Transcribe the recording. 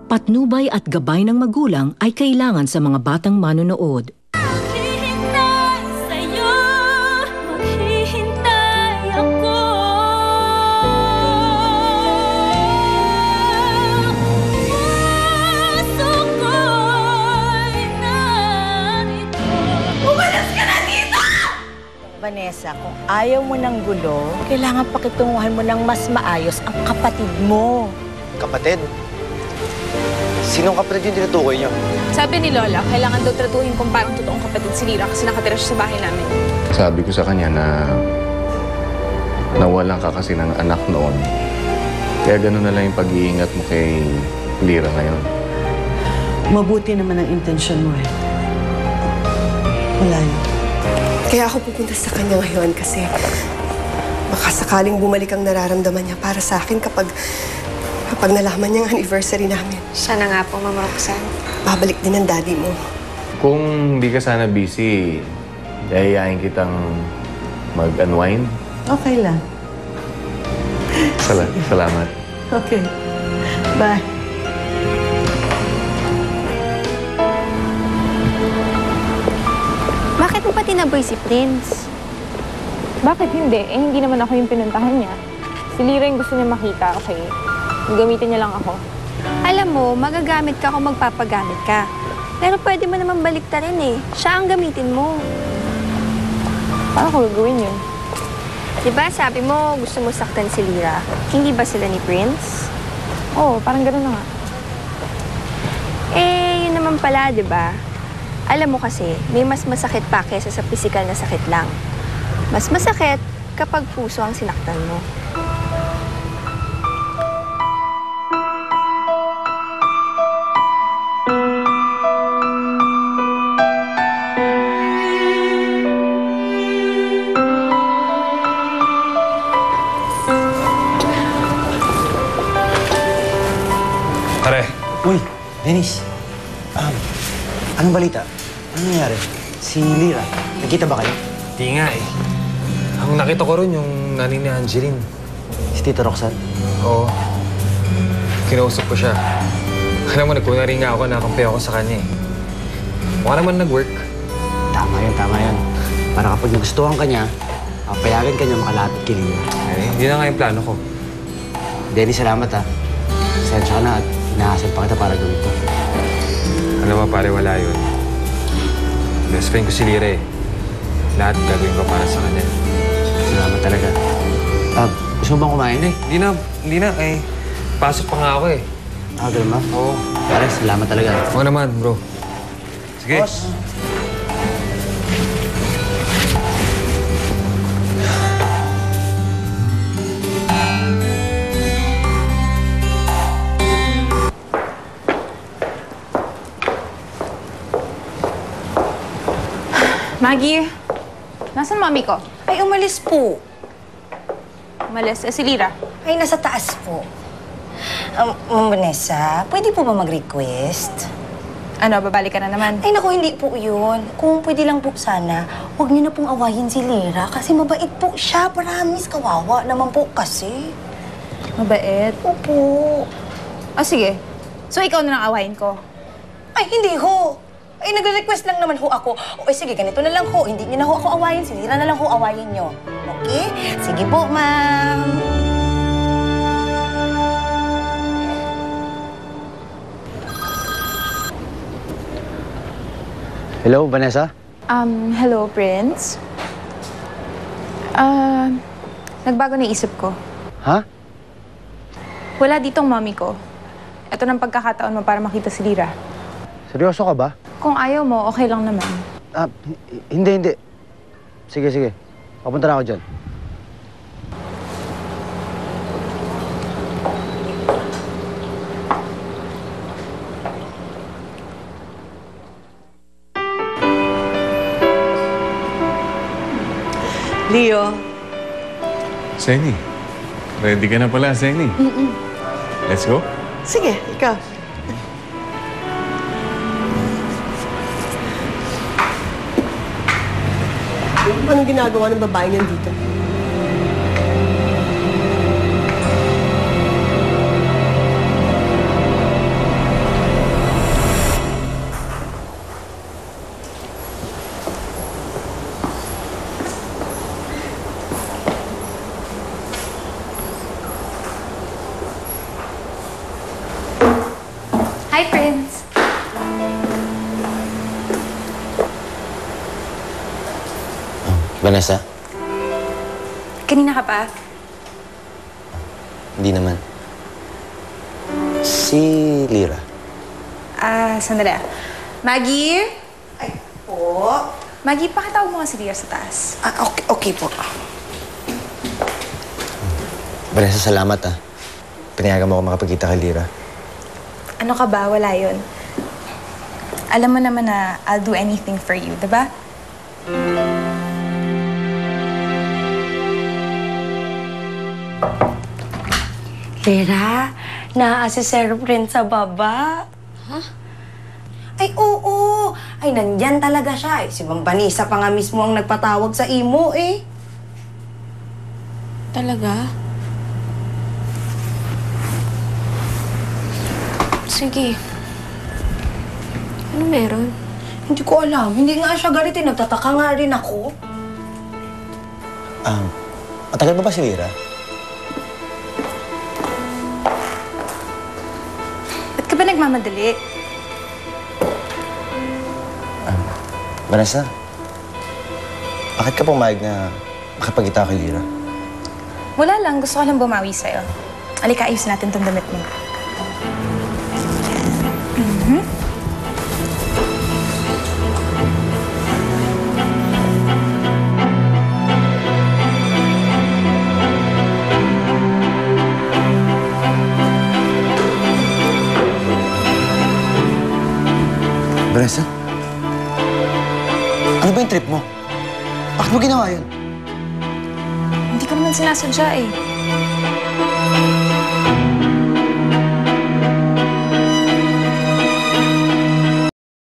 patnubay at gabay ng magulang ay kailangan sa mga batang manonood. Maghihintay sa'yo, maghihintay ako. Puso ko'y narito. Umalas ka na dito! Vanessa, kung ayaw mo ng gulo, kailangan pakitunguhan mo ng mas maayos ang kapatid mo. Kapatid? Sinong kapatid yung tinutukoy niyo? Sabi ni Lola, kailangan daw tratuhin kung parang totoong kapatid si Lira kasi nakatira siya sa bahay namin. Sabi ko sa kanya na nawalan ka kasi ng anak noon. Kaya gano'n na lang yung pag-iingat mo kay Lira ngayon. Mabuti naman ang intensyon mo eh. Wala yun. Kaya ako pupunta sa kanya ngayon kasi baka sakaling bumalik ang nararamdaman niya para sa akin kapag nalaman niya ang anniversary namin. Sana nga po, Mama Roxanne. Babalik din ang daddy mo. Kung hindi ka sana busy, yayayain kitang mag-unwind. Okay lang. Salamat. Okay. Bye. Bakit mo pa tinaboy si Prince? Bakit hindi? Eh, hindi naman ako yung pinuntahan niya. Si Lira yung gusto niya makita, okay? Gamitin niya lang ako. Alam mo, magagamit ka kung magpapagamit ka. Pero pwede mo naman baliktarin eh. Siya ang gamitin mo. Paano ko gagawin yun? Diba sabi mo gusto mo saktan si Lira? Hindi ba sila ni Prince? Oo, parang gano'n na nga. Eh, yun naman pala, diba? Alam mo kasi, may mas masakit pa kesa sa pisikal na sakit lang. Mas masakit kapag puso ang sinaktan mo. Pare. Uy, Dennis. Anong balita? Anong nangyari? Si Lira, nakita ba kayo? Di nga eh. Ang nakita ko ron yung nanay ni Angeline. Si Tita Roxanne? Oo. Kinausap ko siya. Alam mo, nagkunari nga ako, nakampi ako sa kanya eh. Mukha naman nag-work. Tama yun. Para kapag nagustuhan ka niya, papayagan ka niya makalapit kay Lira. Eh, yun na nga yung plano ko. Dennis, salamat ha. Sensya ka na at inaasal pa kita para gawin to. Alam mo, pare, wala yun. Best friend ko si Lira eh. Lahat gagawin ko para sa kanya. Salamat talaga. Gusto mo bang kumain? Hindi na. Eh, pasok pa nga ako eh. Ganun ba? Oo. Pare, salamat talaga. Oo naman, bro. Sige. Boss! Maggie, nasan mami ko? Ay, umalis po. Umalis. Si Lira. Ay, nasa taas po. Vanessa, pwede po ba mag-request? Ano, babalik ka na naman? Ay, naku, hindi po yun. Kung pwede lang po sana, huwag niyo na pong awayin si Lira kasi mabait po siya. Promise, kawawa naman po kasi. Mabait. Opo. Sige. So, ikaw na lang awayin ko. Ay, hindi ho. Ay, nagre-request lang naman ho ako. O, sige, ganito na lang ho. Hindi niyo na ho ako awayin. Si Lira na lang ho awayin niyo. Okay? Sige po, ma'am. Hello, Vanessa? Hello, Prince. Nagbago na isip ko. Ha? Wala ditong mami ko. Ito ng pagkakataon mo para makita si Lira. Seryoso ka ba? Kung ayaw mo, okay lang naman. Hindi. Sige. Papunta na ako dyan. Leo. Senny, ready ka na pala, Senny? Let's go. Sige, ikaw. Anong ginagawa ng babae niyan dito? Hi, Prince. Vanessa? Kanina ka pa? Hindi naman. Si Lira. Sandali. Maggie? Ay, po. Maggie, pakitawag mo nga si Lira sa taas. Okay po. Vanessa, salamat Pinayagan mo ako makapagkita kay Lira. Ano ka ba? Wala yun. Alam mo naman na I'll do anything for you, diba? Lera, si Sir Prince sa baba. Ha? Ay, oo. Ay, nandyan talaga siya. Si Ma'am Vanessa pa nga mismo ang nagpatawag sa imo, eh. Talaga? Sige. Ano meron? Hindi ko alam. Hindi nga siya galit, eh. Nagtataka nga rin ako. Matagal ba si Lira? Ba't ka ba nagmamadali? Vanessa, bakit ka pumayag na makapagkita kay Lira? Wala lang. Gusto ko lang bumawi sa'yo. Halika, ayusin natin tong damit mo. Vanessa? Ano ba yung trip mo? Bakit mo ginawa yun? Hindi ko naman sinasadya eh.